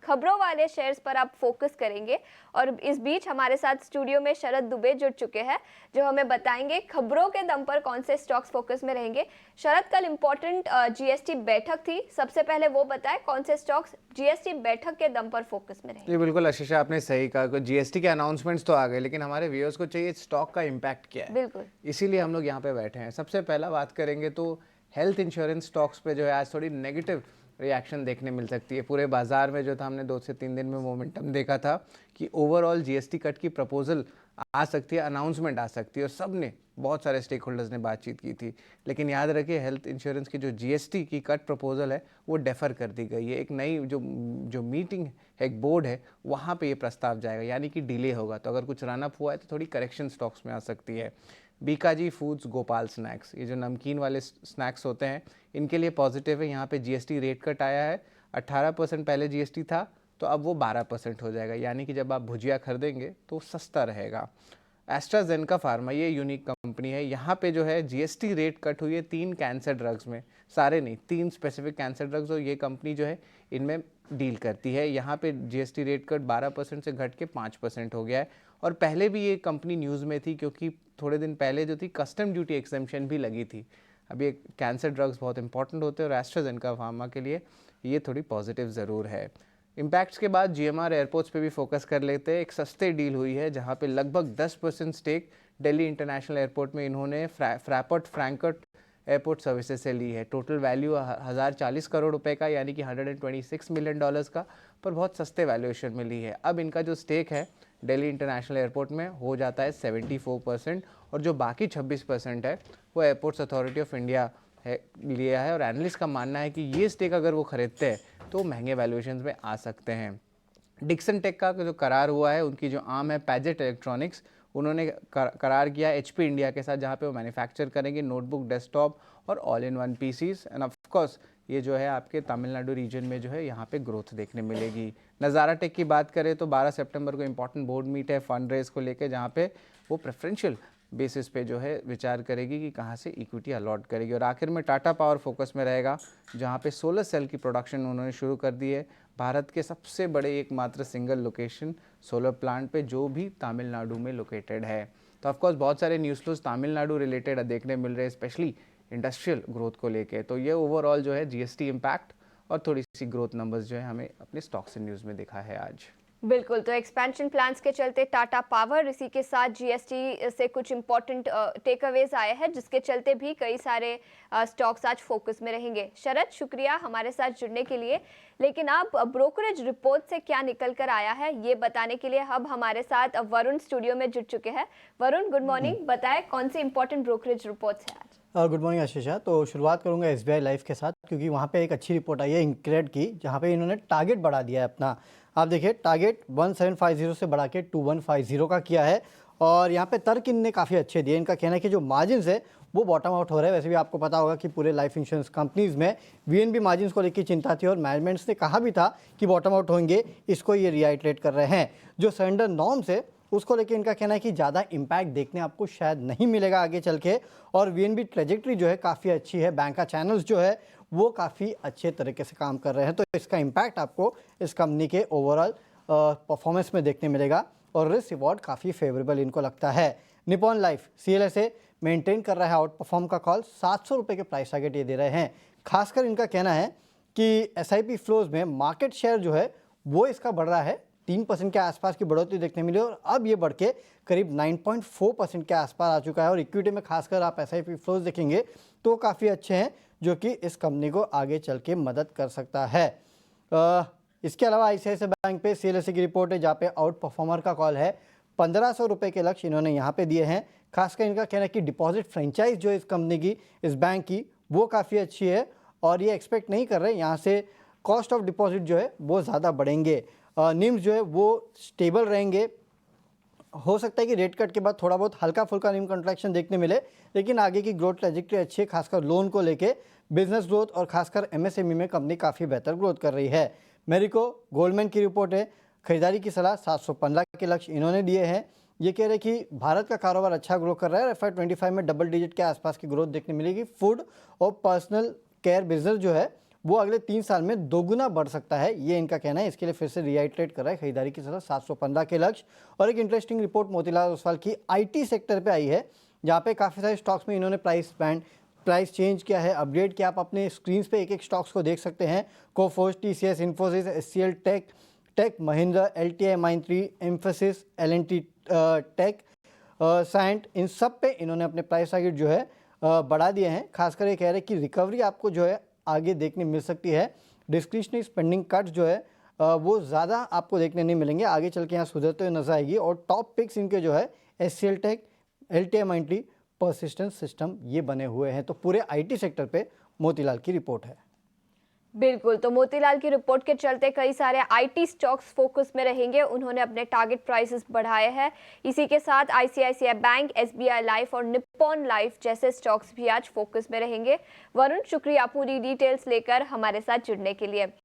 खबरों वाले शेयर्स पर आप फोकस करेंगे। और इस बीच हमारे साथ स्टूडियो में शरद दुबे जुड़ चुके हैं, जो हमें बताएंगे खबरों के दम पर कौन से स्टॉक्स फोकस में रहेंगे। शरद, कल इंपॉर्टेंट जीएसटी बैठक थी, सबसे पहले वो बताएं कौन से स्टॉक्स जीएसटी बैठक के दम पर फोकस में रहेंगे। जी बिल्कुल आशीषा, आपने सही कहा। जीएसटी के अनाउंसमेंट्स तो आ गए, लेकिन हमारे व्यूअर्स को चाहिए स्टॉक का इम्पैक्ट क्या है। बिल्कुल। इसीलिए हम लोग यहाँ पे बैठे हैं। सबसे पहला बात करेंगे तो हेल्थ इंश्योरेंस स्टॉक्स पे जो है आज थोड़ी नेगेटिव रिएक्शन देखने मिल सकती है। पूरे बाजार में जो था, हमने 2 से 3 दिन में मोमेंटम देखा था कि ओवरऑल जीएसटी कट की प्रपोजल आ सकती है, अनाउंसमेंट आ सकती है, और सब ने, बहुत सारे स्टेक होल्डर्स ने बातचीत की थी। लेकिन याद रखिए, हेल्थ इंश्योरेंस की जो जीएसटी की कट प्रपोजल है वो डेफर कर दी गई है। एक नई जो मीटिंग है, एक बोर्ड है, वहाँ पे ये प्रस्ताव जाएगा, यानी कि डिले होगा। तो अगर कुछ रन अप हुआ है तो थोड़ी करेक्शन स्टॉक्स में आ सकती है। बीकाजी फूड्स, गोपाल स्नैक्स, ये जो नमकीन वाले स्नैक्स होते हैं, इनके लिए पॉजिटिव है। यहाँ पे जीएसटी रेट कट आया है। 18% पहले जीएसटी था, तो अब वो 12% हो जाएगा, यानी कि जब आप भुजिया खरीदेंगे तो सस्ता रहेगा। एस्ट्राजेनेका फार्मा, ये यूनिक कंपनी है। यहाँ पे जो है जीएसटी रेट कट हुई है 3 कैंसर ड्रग्स में, सारे नहीं, 3 स्पेसिफिक कैंसर ड्रग्स, और ये कंपनी जो है इनमें डील करती है। यहाँ पे जीएसटी रेट कट 12% से घट के 5% हो गया है। और पहले भी ये कंपनी न्यूज़ में थी, क्योंकि थोड़े दिन पहले जो थी कस्टम ड्यूटी एक्सेम्पशन भी लगी थी। अभी एक कैंसर ड्रग्स बहुत इंपॉर्टेंट होते हैं, और एस्ट्राजेनेका फार्मा के लिए ये थोड़ी पॉजिटिव ज़रूर है। इम्पैक्ट्स के बाद जीएमआर एयरपोर्ट्स पे भी फोकस कर लेते हैं। एक सस्ते डील हुई है, जहाँ पे लगभग 10% स्टेक दिल्ली इंटरनेशनल एयरपोर्ट में इन्होंने फ्रैपॉर्ट फ्रैंकफर्ट एयरपोर्ट सर्विसेज से ली है। टोटल वैल्यू 1040 करोड़ रुपए का, यानी कि $126 मिलियन का, पर बहुत सस्ते वैल्यूएशन में ली है। अब इनका जो स्टेक है दिल्ली इंटरनेशनल एयरपोर्ट में हो जाता है 74%, और जो बाकी 26% है वो एयरपोर्ट्स अथॉरिटी ऑफ इंडिया है लिया है। और एनालिस्ट का मानना है कि ये स्टेक अगर वो खरीदते हैं तो महंगे वैल्यूएशंस में आ सकते हैं। डिक्सन टेक का जो करार हुआ है, उनकी जो आर्म है पैजेट इलेक्ट्रॉनिक्स, उन्होंने करार किया एचपी इंडिया के साथ, जहाँ पे वो मैन्युफैक्चर करेंगे नोटबुक, डेस्कटॉप और all in one PCs. And of course ये जो है आपके तमिलनाडु रीजन में जो है यहाँ पे ग्रोथ देखने मिलेगी। नज़ारा टेक की बात करें तो 12 सितंबर को इंपॉर्टेंट बोर्ड मीट है फंड रेज को लेकर, जहाँ पे वो प्रेफरेंशियल बेसिस पे जो है विचार करेगी कि कहाँ से इक्विटी अलॉट करेगी। और आखिर में टाटा पावर फोकस में रहेगा, जहाँ पे सोलर सेल की प्रोडक्शन उन्होंने शुरू कर दी है। भारत के सबसे बड़े एकमात्र सिंगल लोकेशन सोलर प्लांट पे, जो भी तमिलनाडु में लोकेटेड है। तो ऑफकोर्स बहुत सारे न्यूज़ फ्लोज तमिलनाडु रिलेटेड देखने मिल रहे हैं, स्पेशली इंडस्ट्रियल ग्रोथ को लेके। तो ये ओवरऑल जो है जीएसटी इम्पैक्ट और थोड़ी सी ग्रोथ नंबर्स जो है हमें अपने स्टॉक्स एंड न्यूज़ में दिखा है आज। बिल्कुल, तो एक्सपेंशन प्लान्स के चलते टाटा पावर, इसी के साथ जीएसटी से कुछ इंपॉर्टेंट टेक अवेज आए हैं, जिसके चलते भी कई सारे स्टॉक्स आज फोकस में रहेंगे। शरद, शुक्रिया हमारे साथ जुड़ने के लिए। लेकिन अब ब्रोकरेज रिपोर्ट से क्या निकल कर आया है, ये बताने के लिए अब हमारे साथ वरुण स्टूडियो में जुड़ चुके हैं। वरुण, गुड मॉर्निंग, बताएं कौन सी इंपॉर्टेंट ब्रोकरेज रिपोर्ट्स है आज। Good morning Ashisha. तो शुरुआत करूंगा एसबीआई लाइफ के साथ, क्योंकि वहाँ पे एक अच्छी रिपोर्ट आई है इंक्रेड की, जहाँ पे इन्होंने टारगेट बढ़ा दिया है अपना। आप देखिए, टारगेट 1750 से बढ़ा के 2150 का किया है। और यहाँ पे तर्क इनने काफ़ी अच्छे दिए। इनका कहना है कि जो मार्जिन है वो बॉटम आउट हो रहा है। वैसे भी आपको पता होगा कि पूरे लाइफ इंश्योरेंस कंपनीज में वीएनबी मार्जिन को लेकर चिंता थी, और मैनेजमेंट्स ने कहा भी था कि बॉटम आउट होंगे। इसको ये रिआइटरेट कर रहे हैं। जो सरेंडर नॉर्म्स है उसको लेके इनका कहना है कि ज़्यादा इम्पैक्ट देखने आपको शायद नहीं मिलेगा आगे चल के। और वीएनबी ट्रेजेक्ट्री जो है काफ़ी अच्छी है। बैंक का चैनल्स जो है वो काफ़ी अच्छे तरीके से काम कर रहे हैं। तो इसका इम्पैक्ट आपको इस कंपनी के ओवरऑल परफॉर्मेंस में देखने मिलेगा। और रिस्क रिवॉर्ड काफ़ी फेवरेबल इनको लगता है। निपॉन लाइफ सीएलएसए मेंटेन कर रहा है आउट परफॉर्म का कॉल। 700 रुपये के प्राइस टारगेट ये दे रहे हैं। खासकर इनका कहना है कि एसआईपी फ्लोज में मार्केट शेयर जो है वो इसका बढ़ रहा है। 3% के आसपास की बढ़ोतरी देखने मिली, और अब ये बढ़ के करीब 9.4% के आसपास आ चुका है। और इक्विटी में खासकर आप एसआईपी फ्लोज देखेंगे तो काफ़ी अच्छे हैं, जो कि इस कंपनी को आगे चल के मदद कर सकता है। इसके अलावा आईसीआईसीआई बैंक पे सीएलएसए की रिपोर्ट है, जहाँ पे आउट परफॉर्मर का कॉल है। 1500 रुपये के लक्ष्य इन्होंने यहाँ पे दिए हैं। खासकर इनका कहना है कि डिपॉजिट फ्रेंचाइज जो इस कंपनी की, इस बैंक की, वो काफ़ी अच्छी है। और ये एक्सपेक्ट नहीं कर रहे यहाँ से कॉस्ट ऑफ डिपॉजिट जो है वो ज़्यादा बढ़ेंगे। निम्स जो है वो स्टेबल रहेंगे। हो सकता है कि रेट कट के बाद थोड़ा बहुत हल्का फुल्का निम कंट्रैक्शन देखने मिले, लेकिन आगे की ग्रोथ ट्रैजेक्टरी अच्छी है। खासकर लोन को लेके बिजनेस ग्रोथ और खासकर एमएसएमई में कंपनी काफ़ी बेहतर ग्रोथ कर रही है। मेरिको गोल्डमैन की रिपोर्ट है। खरीदारी की सलाह 715 के लक्ष्य इन्होंने दिए हैं। ये कह रहे कि भारत का कारोबार अच्छा ग्रो कर रहा है। FY25 में डबल डिजिट के आसपास की ग्रोथ देखने मिलेगी। फूड और पर्सनल केयर बिजनेस जो है वो अगले 3 साल में दोगुना बढ़ सकता है, ये इनका कहना है। इसके लिए फिर से रिआइटरेट कर रहा है खरीदारी की सलाह 715 के लक्ष्य। और एक इंटरेस्टिंग रिपोर्ट मोतीलाल ओसवाल की आईटी सेक्टर पे आई है, जहाँ पे काफ़ी सारे स्टॉक्स में इन्होंने प्राइस चेंज किया है, अपग्रेड किया। आप अपने स्क्रीन पे एक एक स्टॉक्स को देख सकते हैं। Coforge, TCS, Infosys, HCL tech Mahindra, LTI, Mindtree, Mphasis, LNT tech, Cyient, इन सब पे इन्होंने अपने प्राइस टारगेट जो है बढ़ा दिए हैं। खासकर ये कह रहे हैं कि रिकवरी आपको जो है आगे देखने मिल सकती है। डिस्क्रिशनरी स्पेंडिंग कट जो है वो ज़्यादा आपको देखने नहीं मिलेंगे, आगे चल के यहाँ सुधरते हुए नजर आएगी। और टॉप पिक्स इनके जो है HCL Tech, LTI, Mindtree, persistence system, ये बने हुए हैं। तो पूरे आईटी सेक्टर पे मोतीलाल की रिपोर्ट है। बिल्कुल, तो मोतीलाल की रिपोर्ट के चलते कई सारे आईटी स्टॉक्स फोकस में रहेंगे। उन्होंने अपने टारगेट प्राइसेस बढ़ाए हैं। इसी के साथ आईसीआईसीआई बैंक, एसबीआई लाइफ और निप्पॉन लाइफ जैसे स्टॉक्स भी आज फोकस में रहेंगे। वरुण, शुक्रिया पूरी डिटेल्स लेकर हमारे साथ जुड़ने के लिए।